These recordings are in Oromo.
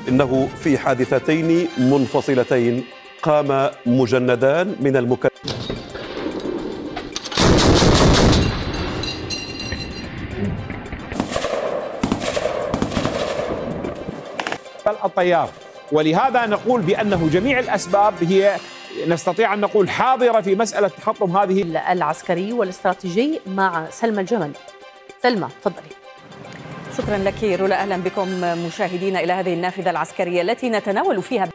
إنه في حادثتين منفصلتين قام مجندان من الطيار. ولهذا نقول بأنه جميع الأسباب هي نستطيع أن نقول حاضرة في مسألة تحطم هذه العسكري والاستراتيجي مع سلمى الجمل. سلمى تفضلي. شكرا لك رولا. أهلا بكم مشاهدينا إلى هذه النافذة العسكرية التي نتناول فيها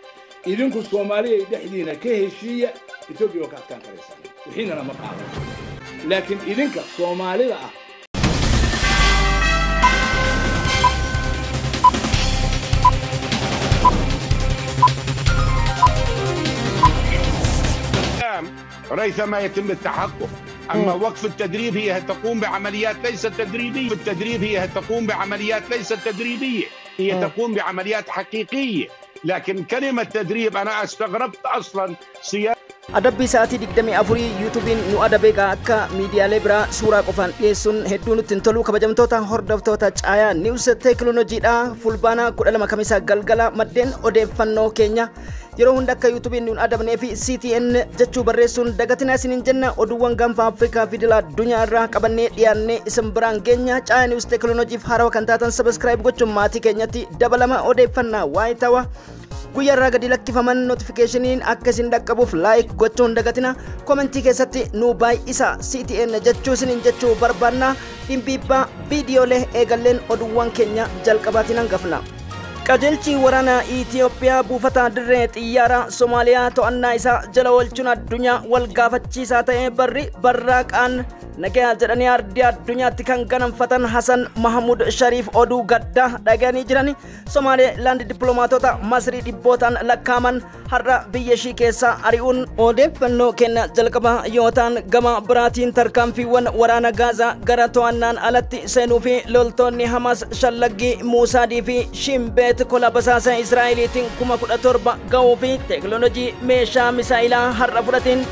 إذنكم الصومالية دحدينا كيه الشيء إثيوبيا وقت كان كريسان وحين أنا مقاعد لكن إذنك الصومالي لا ريثما يتم التحقق. أما وقف التدريب هي تقوم بعمليات ليست تدريبية. التدريب هي تقوم بعمليات ليست تدريبية، هي تقوم بعمليات حقيقية. لكن كلمة تدريب أنا استغربت أصلا Adabbii sa'aatii 24 yuutuubiin nu adabeegaa akka miidiyaalee biraa suuraa qofaan dhiyeessuun hedduu nutti hin tolu. Kabajamtoota hordoftoota caayaa niwus teekinooloojiidha. Fulbaana 12 Kamisaa galgala maddeen odeeffannoo keenya yeroo hunda akka yuutuubiin nu adabnee fi CTN jechuu barreessuun dagatinaa isiniin jenna. Oduuwwan gaanfa Afrikaa fi idil addunyaa irraa qabannee dhiyaannee isin biraan geenya. Caayaa niwus teekinooloojiif haarawaa kan taatan sabiskiraayib gochuun maatii keenyatti dabalama odeeffannaa waa'ee tawa. Guyyaa irraa gadi lakkifaman notifikashiniin akka isin dhaqqabuuf laayik gochuun dagatina. Komentii keessatti nu baay'isa CTN jechuu isiniin jechuu barbaanna. Dhimbiibbaa viidiyoolee eegalleen oduuwwan keenya jalqabaatiin hangafna. Qajeelchi waraana Itoophiyaa buufata dirree xiyyaara Somaaliyaa to'annaa isaa jala oolchuun addunyaa wal gaafachiisaa ta'ee barraaqaan nagaya jedhanii ardii addunyaatti kan ganamfatan Hasan Mahmud Sharif oduu gaddaa dhaganii jiran. Somaalilaand dippiloomaatota Masrii dhibbootaan lakkaaman har'a biyya ishii keessa ari'uun odeeffannoo kenna jalqaba yoo ta'an, gama biraatiin tarkaanfiiwwan waraana Gaazaa gara to'annaan alatti seenuu fi loltoonni Hamas Shallaggii Muusaadii fi Shimbeet kola basaasa Israa'eliitiin 17,000 ga'uu fi teekinooloojii meeshaa misaa'ilaa har'a fudhatiin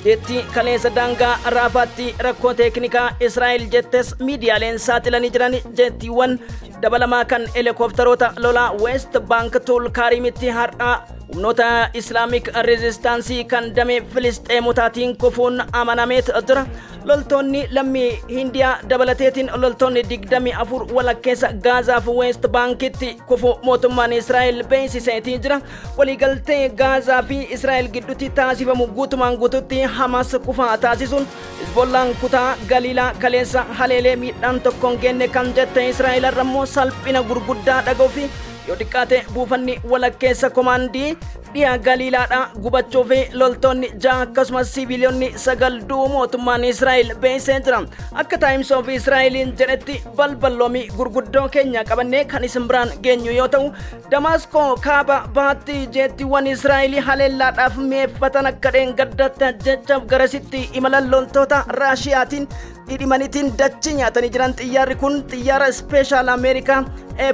jetti kaleessa daangaa raafaatti rakkoo teeknikaa Israa'el jettes miidiyaaleen saaxilanii jiran. Jettiiwwan dabalamaa kan helikopteroota lolaa West Bank Tuul Kaarimitti har'a humnoota Islaamic Resistance kan damee Filisxeemotaatiin kufuun amanamee jira. Loltoonni lammii Hindiyaa dabalateetiin loltoonni 24 walakkeessa Gaazaa fi West Bankitti kufu mootummaan Israa'el beeksiseetii jira. Waliigaltee Gaazaa fi Israa'el gidduutti taasifamu guutumaan guututti Hamas kufaa taasisuun Hizbollaan kutaa Galiilaa kaleessa haleelee miidhaan tokkoon genne kan jette Israa'el irrammoo salphina gurguddaa dhaga'uufi yoo xiqqaate buufanni walakkeessa komaandii dhiyaa Galiilaadha gubachuu fi loltoonni 6 akkasumas siviilonni 9 du'uu mootummaan Israa'el beeksisee jira. Akka Times of Israa'eliin jedhetti balballoomii gurguddoo keenya qabannee kan isin biraan geenyu yoo ta'u, Damaskoo kaaba baatti jettiiwwan Israa'el haleellaadhaaf mi'eeffatan akka dheengaddaatti jechaaf garasitti imalan loltoota Raashiyaatiin dhidhimaniitiin dachi nyaatanii jiran. Xiyyaarri kun xiyyaara Special America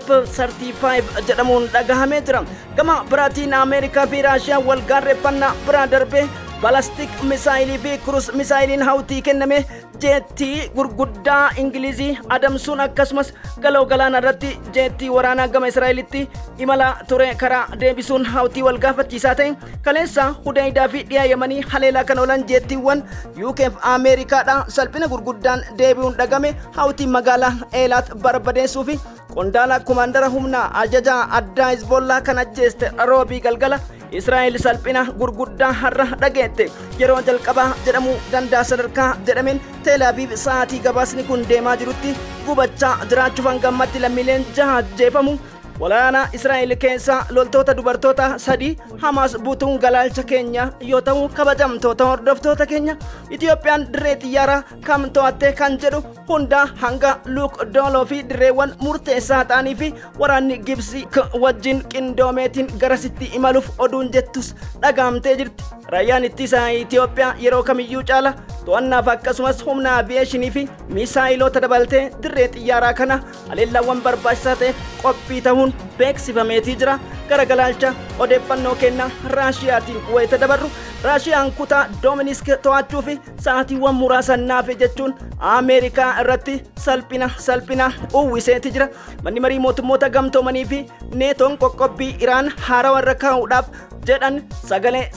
F-35 jedhamuun dhagahamee jira. Gama biraatiin Ameerikaa fi Raashiyaa wal gaarreeffannaa biraa darbee balastik misaayilii fi kurus misaayiliin hawtii kenname jeettii gurguddaa Ingilizii adamsuun akkasumas galoo galaana irratti jeettii waraanaa gama Israa'elitti imala ture karaa deebisuun hawtii wal gaafachiisaa ta'e. Kaleessa Hudaydaa fi dhiyaa Yemanii haleelaa kan oolan jeettiiwwan UK fi Ameerikaadha salphina gurguddaan deebi'uun dhagame. Hawtiin magaalaa Eelaat barbadeessuu fi qondaala kumaandara humnaa ajajaa addaa Hizbollaa kan ajjeeste roobii galgala Israa'el salphina gurguddaa har'a dhageette. Yeroo jalqabaa jedhamu danda'a sadarkaa jedhameen Teel Aviv sa'aatii gabaasni kun deemaa jirutti gubachaa jiraachuuf gammatti lammiileen 6 ajjeefamu. Walaana Israa'el keessa loltoota dubartoota 3 Hamas buutuun galaalcha keenya yoo ta'u, kabajamtoota hordoftoota keenya Itoophiyaan dirree xiyyaaraa kam to'atte kan jedhu hunda hanga Luuk Dooloo fi dirreewwan murteessaa ta'anii fi waraanni Gibsii wajjin qindoomeetiin garasitti imaluuf oduun jettus dhagaamtee jirti. Raayyaan ittisa Itoophiyaa yeroo kamiyyuu caala to'annaaf akkasumas humna aviyeeshinii fi misaayilota dabaltee dirree xiyyaaraa kana haleellaawwan barbaachisaa ta'e qophii ta'uun beeksifameetii jira. Garagalaalcha odeeffannoo kenna Raashiyaatiin wayita dabarru Raashiyaan kutaa Doominisk to'achuu fi sa'aatiiwwan muraasa naafe jechuun Ameerikaa irratti salphina uwwiseetii jira. Manni marii mootummoota gamtoomanii fi neetoon qoqqobbii Iraan haarawaa irra kaa'uudhaaf jedhan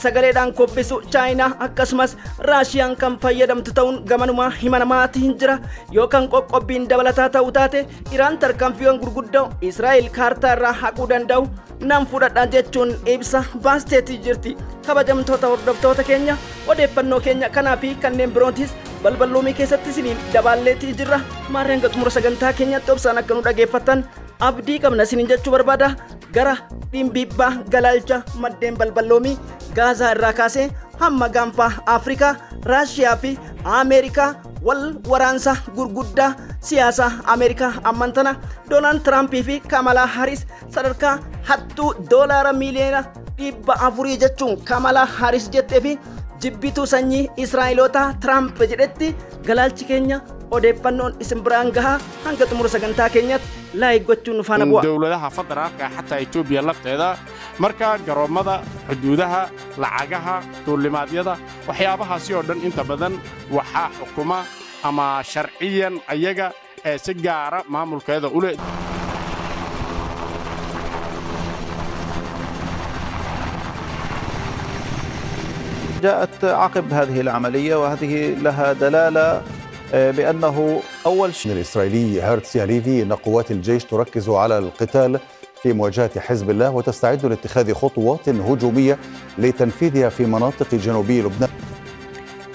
sagaleedhaan koffisu Chaayinaa akkasumas Raashiyaan kan fayyadamtu ta'uun gamanuma himanamaatiin jira. Yookaan qoqqobbiin dabalataa ta'uu taate Iraan tarkaanfiiwwan gurguddoo Israa'el kaartaa irraa haquu danda'u nan fudhadha jechuun ibsa baasteetii jirti. Kabajamtoota hordoftoota keenya odeeffannoo keenya kanaa fi kanneen birootis balballoomii keessatti isiniin dabaalleetii jirra. Maarreen xumura sagantaa keenyatti obsaan akka nu dhageeffattan abdii qabna isiniin jechuu barbaada. Gara dhimbiibbaa galaalcha maddeen balballoomii Gaazaa irraa kaasee hamma gaanfa Afrikaa, Raashiyaa fi Ameerikaa wal waraansa gurguddaa siyaasa Ameerikaa ammantana Doonaald Tiraamp fi Kamalaa Haaris sadarkaa hattuu doolaara miliyoona 400 jechuun Kamalaa Haaris jettee fi jibbituu sanyii Israa'eloota Tiraamp jedhetti galaalchi keenya odeeffannoon isin biraan gahaa hanga xumura sagantaa keenyatti laayik gochuun nu faana bu'a. Dawladaha federaalka xataa Itoobiya lafteeda marka garoomada xuduudaha lacagaha duulimaadyada waxyaabahaasi oo dhan inta badan waxaa xukuma ama sharciyan ayaga ee si gaara maamulkeeda u leh. جاءت عقب هذه العملية وهذه لها دلالة بأنه أول شيء الإسرائيلي هرتزي هليفي أن قوات الجيش تركز على القتال في مواجهة حزب الله وتستعد لاتخاذ خطوات هجومية لتنفيذها في مناطق جنوبي لبنان.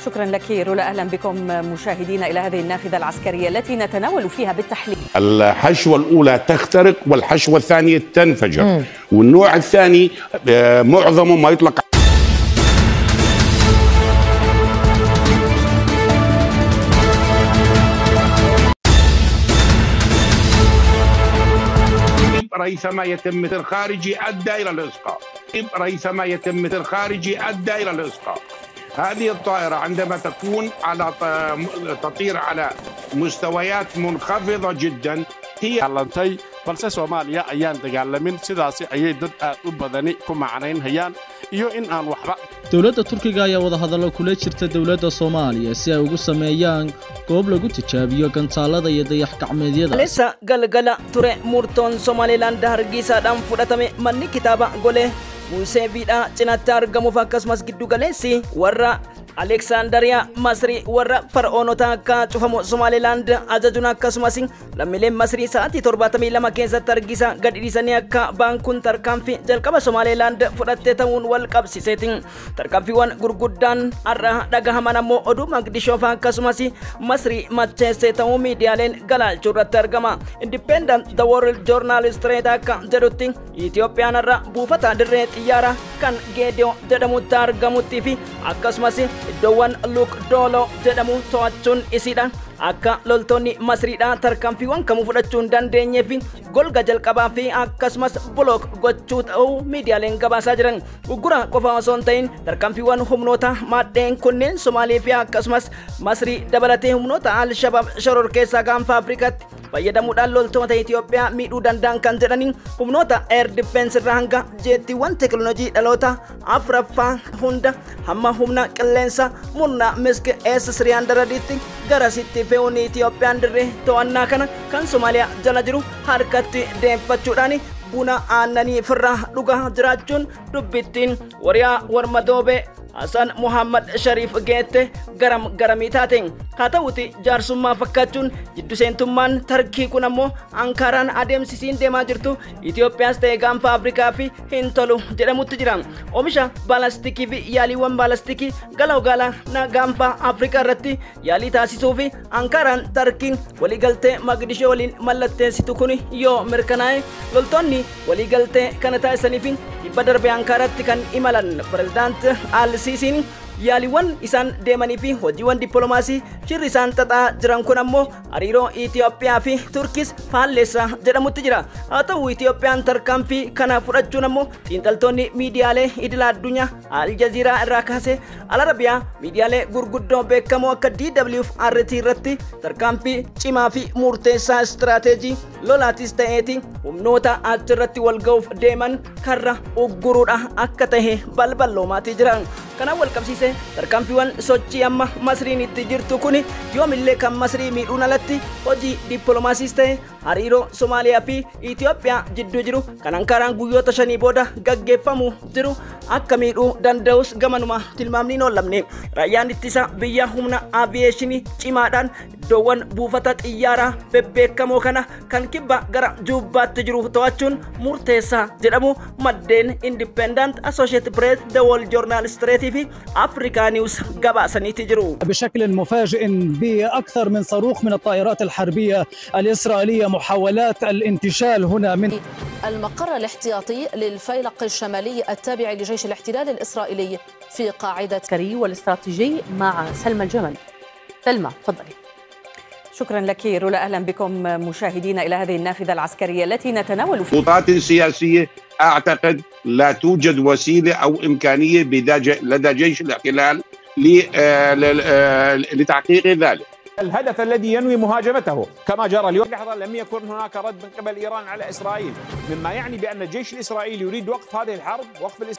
شكرا لك رولا. أهلا بكم مشاهدينا إلى هذه النافذة العسكرية التي نتناول فيها بالتحليل. الحشوة الأولى تخترق والحشوة الثانية تنفجر والنوع الثاني معظمه ما يطلق ريثما يتم الخارجي أدى إلى الإسقاط. ريثما يتم الخارجي أدى إلى الإسقاط. هذه الطائرة عندما تكون تطير على مستويات منخفضة جدا هي علنتي balse Soomaaliya ayaan dagaalamin sidaasi ayay dad aad u badani ku macnayn hayaan iyo in aan waxba. Dawladda Turkiga ayaa wada hadallo kula jirta dawladda Soomaaliya si ay ugu sameeyaan goob lagu tijaabiyo gantaalada iyo dayax gacmeedyada. Alessa galgala ture murtoon Somaliland hargeysaadhaan fudhatame manni kitaaba golee Musee Viidhaa cinaatti argamuuf akkasumas giddu galeessi warra Alexandria Masri warra fara'oonota akka cufamu Somaliland ajajuun akkasumas lammiileen Masri sa'aatii 72 keessatti hargeysa gadi dhiisanii akka baankuun tarkaanfii jalqaba Somaliland fudhattee ta'uun wal qabsiiseetiin tarkaanfiiwwan gurguddaan har'a dhagahaman ammoo oduu Maqdishoo akkasumas Masri macheessee ta'uu miidiyaaleen galaalchuu irratti argama. Independent The World Journal Straight akka jedhutti Itoophiyaan har'a buufata dirree xiyyaara kan Geediyoo jedhamutti argamutti fi akkasumas iddoowwan Luuk Dooloo jedhamu to'achuun isiidha. Akka loltoonni Masriidhaa tarkaanfiiwwan kamuu fudhachuu hin dandeenyee fi golga jalqabaa fi akkasumas blook gochuu ta'uu miidiyaaleen gabaasaa jiran. Uggura qofa osoo hin ta'in tarkaanfiiwwan humnoota maadheen kunneen Somaalii fi akkasumas Masrii dabalatee humnoota Al-Shabaab shoror keessaa gaanfa Afrikaatti fayyadamuudhaan loltoota Itoophiyaa miidhuu danda'an kan jedhaniin humnoota air defense irraa hanga jeettiiwwan teekinooloojii dhaloota afuraffaa hunda hamma humna qilleensa murna misk S-300tti garasitti fe'uun Itoophiyaan dirree to'annaa kana kan Somaaliyaa jala jiru harkatti deeffachuudhaan buna aannanii firraa dhugaa jiraachuun dubbittiin wariyaa warmadoobee Hasan Muhammad Sharif geette garamii taateen haa ta'uuti jaarsummaa fakkaachuun jiddu seentummaan Tarkii kun ammoo Ankaraan adeemsisiin deemaa jirtu Itoophiyaas ta'ee gaanfa Afrikaa fi hin tolu jedhamutti jira. Oomisha baalastikii fi yaaliiwwan baalastikii galaana gaanfa Afrikaa irratti yaalii taasisuu fi Ankaraan Tarkiin waliigaltee Maqdishoo waliin mallatteessitu kun yoo mirkanaa'e loltoonni waliigaltee kana taasisaniif dhibba darbee Ankaraatti kan imalan pirezidaant Al-Siisiin yaaliiwwan isaan deemanii fi hojiiwwan dippiloomaasii shirri isaan xaxaa jiran kun ammoo hariiroo Itoophiyaa fi Turkiis faalleessaa jedhamutti jira. Haa ta'u Itoophiyaan tarkaanfii kana fudhachuun ammoo xiinxaltoonni miidiyaalee idila addunyaa Aljaziiraa irraa kaasee Al-Arabiyaa miidiyaalee gurguddoo beekamoo akka DW fi RT irratti tarkaanfii cimaa fi murteessaa istirateejii lolaatis ta'eeti humnoota achirratti wal ga'uuf deeman karra ugguruudha akka ta'e balballoomaati jiran. Kanaan wal qabsiisee tarkaanfiiwwan sochii amma Masriin itti jirtu kun yoomillee kan Masrii miidhuun alatti hojii dippiloomaasiis ta'e hariiroo Somaaliyaa fi Itoophiyaa jidduu jiru kan Ankaraan guyyoota 5 booda gaggeeffamu jiru akka miidhuu danda'us gamanuma tilmaamni hin oollamne. Raayyaan ittisa biyya humna aaviyeeshinii cimaadhaan iddoowwan buufata xiyyaaraa bebbeekamoo kana kan kibba gara Jubbaatti jiru to'achuun murteessaa jedhamu maddeen Independent Associated Press, The Wall Journal Street في أفريكا نيوز قبع سنيتي جرو بشكل مفاجئ بأكثر من صاروخ من الطائرات الحربية الإسرائيلية محاولات الانتشال هنا من المقر الاحتياطي للفيلق الشمالي التابع لجيش الاحتلال الإسرائيلي في قاعدة عسكري والاستراتيجي مع سلمى الجمل. سلمى تفضلي. شكرا لك رولا، أهلا بكم مشاهدينا إلى هذه النافذة العسكرية التي نتناول فيها خطوات سياسية. أعتقد لا توجد وسيلة أو إمكانية لدى جيش الاحتلال لتحقيق ذلك. الهدف الذي ينوي مهاجمته كما جرى اليوم لحظة لم يكن هناك رد من قبل إيران على إسرائيل، مما يعني بأن الجيش الإسرائيلي يريد وقف هذه الحرب، وقف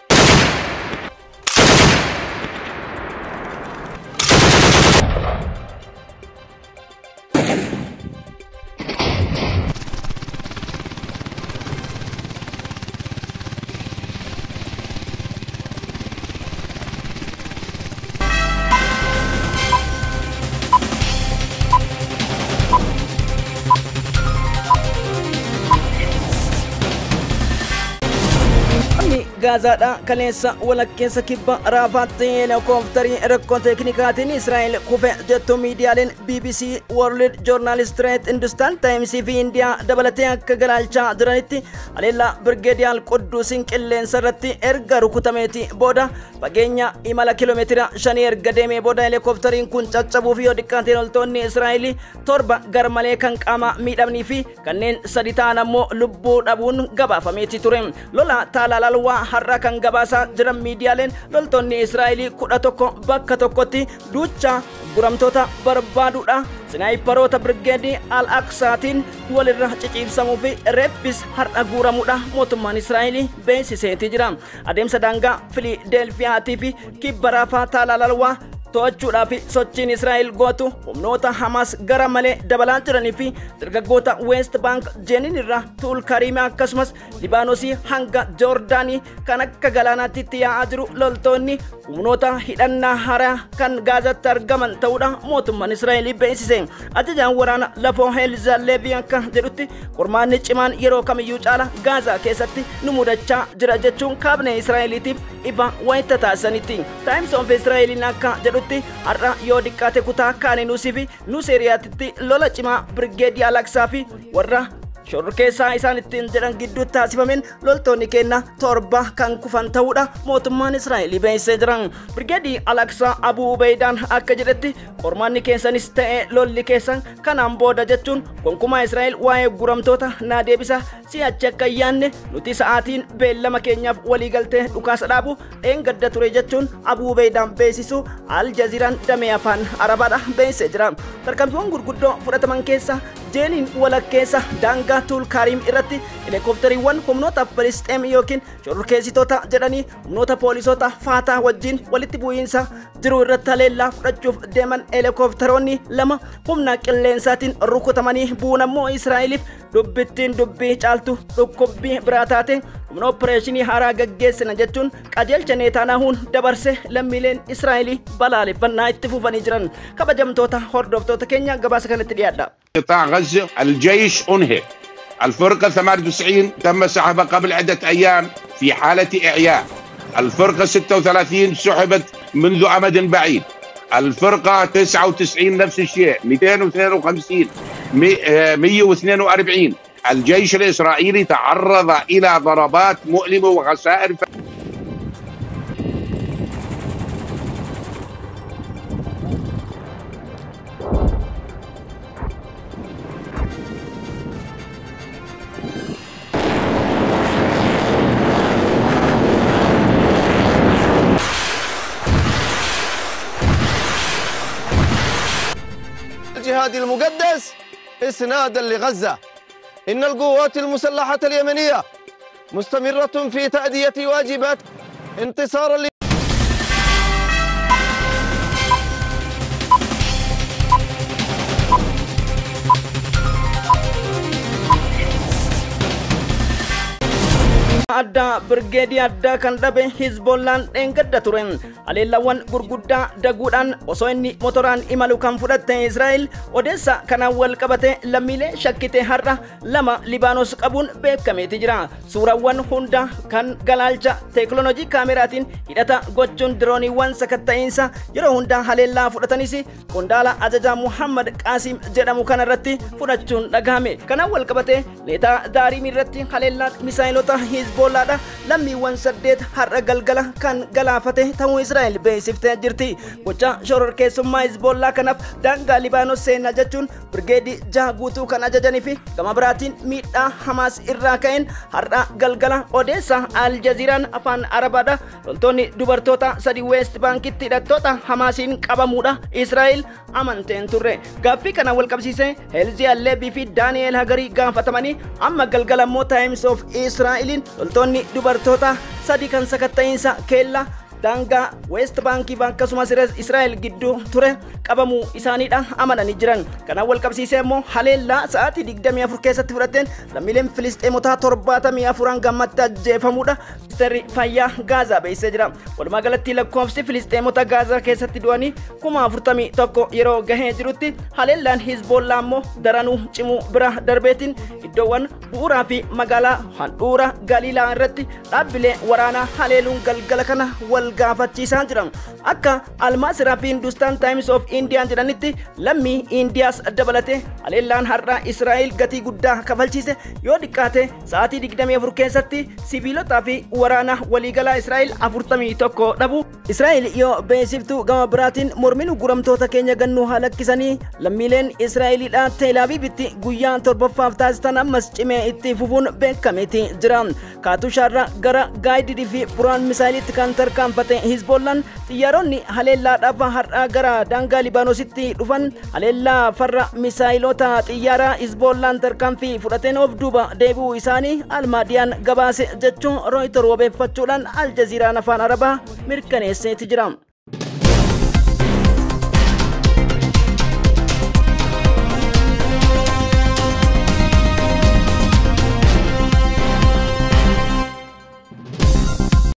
Gazaadha kaleessa walakkeessa kibba raafaatti helikoophtarii rakkoo teeknikaatiin Israa'el kufe jettu miidiyaaleen BBC, World Journal Street, Hindustan Times fi India dabalatee akka galaalchaa jiranitti haleellaa Birgeediyaal Qudduusiin qilleensa irratti erga rukutameeti booda fageenya imala kiiloomeetira 5 erga deemee booda helikooftariin kun caccabuu fi yoo xiqqaate loltoonni Israa'el 7 garmalee kan qaama miidhamanii fi kanneen 3 ta'an ammoo lubbuu dhabuun gabaafameeti ture. Lola taalalaalwaa har'a kan gabaasaa jiran miidiyaaleen loltoonni Israa'el 11 bakka tokkotti duucha guramtoota barbaaduudha. Sinaayiparoota Birgeedii Al-Aqsaatiin walirra ciciibsamuu fi reeffis har'a guuramuudha mootummaan Israa'el beeksiseeti jira. Adeemsa daangaa Filiidelfiyaatii fi kibba raafaa taalalaalwaa to'achuudhaaf sochiin Israa'el gootu humnoota Hamas gara malee dabalaa jiranii fi dargaggoota West Bank Jenin irraa Tuul Kariimii akkasumas Libaanosii hanga Joordaanii kan akka galaanaatti yaa'aa jiru loltoonni humnoota hidhannaa haaraa kan Gaazatti argaman ta'uudha mootummaan Israa'el beeksise. Ajajaan waraana lafoo Heelzaalleevii akka jedhutti qormaanni cimaan yeroo kamiyyuu caala Gaazaa keessatti nu mudachaa jira jechuun kaabinee Israa'eliitiif ifa wayita taasisanitti. Times of Israa'eliin akka jedhutti har'a yoo diqqaate kutaa Kaaninusii fi Nuseeriyaatti lola cimaa Birgeedii Al-Aqsaa fi warra shorkeessaa isaan ittiin jedhan gidduu taasifameen loltoonni keenya 7 kan kufan ta'uudha mootummaan Israa'el beeksisee jiran. Birgeedii Al-Aqsaa Abuu Ubeydaan akka jedhetti qormaanni keessanis ta'e lolli keessan kanaan booda jechuun gonkumaa Israa'el waa'ee guramtoota naa deebisa si'achi akka yaanne nuti sa'aatiin beellama keenyaaf waliigaltee dhukaasa dhaabu dheengadda ture jechuun Abuu Ubeydaan beeksisu Aljaziiraan damee afaan Arabaadha beeksisee jira. Tarkaanfiiwwan gurguddoo fudhataman keessa Jenin walakkeessa daangaa Tuul Kariim irratti helikooftariiwwan humnoota Filisxeem yookiin shororkeessitoota jedhanii humnoota poolisoota Faataa wajjin walitti bu'iinsa jiru irratti haleellaa fudhachuuf deeman helikooftoroonni 2 humna qilleensaatiin rukutamanii bu'uun ammoo Israa'eliif dubbittiin dubbii caaltu dhukkubbii biraa taate humna opereeshinii haaraa gaggeessina jechuun qajeelcha Netanyahuun dabarse lammiileen Israa'el balaaleffannaa itti fufanii jiran. Kabajamtoota hordoftoota keenya gabaasa kanatti dhiyaadha. قطاع غزة الجيش أنهك. الفرقة 98 تم سحبها قبل عدة أيام في حالة إعياء. الفرقة 36 سحبت منذ أمد بعيد. الفرقة 99 نفس الشيء. 252 142. الجيش الإسرائيلي تعرض إلى ضربات مؤلمة وخسائر الوادي المقدس إسنادا لغزة. إن القوات المسلحة اليمنية مستمرة في تأدية واجبات انتصارا adda brigedi adda kan dhabe Hizbollaan dheengadda turen aleellawwan gurguddaa daguudhaan osoo inni motoraan imalu kan fudhatte Israa'el odeessa kanaan wal qabate lammiilee shakkite har'a lama Libaanos qabuun beekameeti jira. Suurawwan hunda kan galaalcha teekinooloojii kaameraatiin hidhata gochuun dirooniiwwan sakatta'iinsa yeroo hunda haleellaa fudhatanis qondaala ajajaa Muhammad Qaasim jedhamu kanarratti fudhachuun dhagahame. Kanaan wal qabate leetaa Daariim irratti haleellaan misaayilota Hizbollaadha lammiiwwan 8 har'a galgala kan galaafate ta'uu Israa'el beeksiftee jirti. Gocha shororkeessummaa Hizbollaa kanaaf daangaa Libaanos seenaa jechuun birgeedii 6 guutuu kan ajajanii fi gama biraatiin miidhaa Hamaas irraa ka'een har'a galgala odeessa Aljaziiraan afaan Arabaadha. Loltoonni dubartoota 3 West Bankitti hidhattoota Hamaasiin qabamuudha Israa'el amanteen turre. Gaaffii kana wal qabsiisee Helzi Alleebii fi Daani'eel Hagarii gaafatamanii amma galgala immoo Times of Israa'eliin loltoonni dubartoota 3 kan sakatta'iinsa keella daangaa West Bank akkasumas Israa'el gidduu ture qabamuu isaaniidha amananii jiran. Kanaan wal qabsiisee immoo haleellaa sa'aatii 24 keessatti fudhateen lammiileen Filisxeemotaa 74 gammatti ajjeefamuudha Ministeerri Fayyaa Gaazaa beeksisee jira. Walumaa galatti lakkoofsi Filisxeemota Gaazaa keessatti du'anii 41 yeroo gahee jirutti haleellaan Hizbollaa immoo daranuu cimuu bira darbeetiin iddoowwan bu'uuraa fi magaalaa handhuura Galiilaa irratti dhaabbilee waraanaa haleeluun galgala kana wal gaafachiisaa jiran. Akka Almaasiraa fi Hindustaan Times of India jedhanitti lammii Indiyaas dabalate haleellaan har'a Israa'el gatii guddaa kafalchiise yoo xiqqaate sa'aatii 24 keessatti sibiilotaa fi waraana waliigalaa Israa'el 41 dhabu. Israa'el yoo beeksiftu gama biraatiin mormiin guramtoota keenya gannuu halakkisanii lammiileen Israa'eliidha Teel Aviivitti guyyaa 7ffaaf taasisan ammas cimee itti fufuun beekameeti jira. Kaatushaarra gara Gaayidii fi Buraan Misaayilitti kan tarkaanfate Hizbollaan xiyyaaronni haleellaadhaaf har'a gara daangaa Libaanositti dhufan haleellaa farra misaayilota xiyyaara Hizbollaan tarkaanfii fudhateen of duuba deebi'uu isaanii Almaadiyaan gabaase jechuun Rooyiter wabeeffachuudhaan Aljaziiraan afaan Arabaa mirkaneesseeti jira.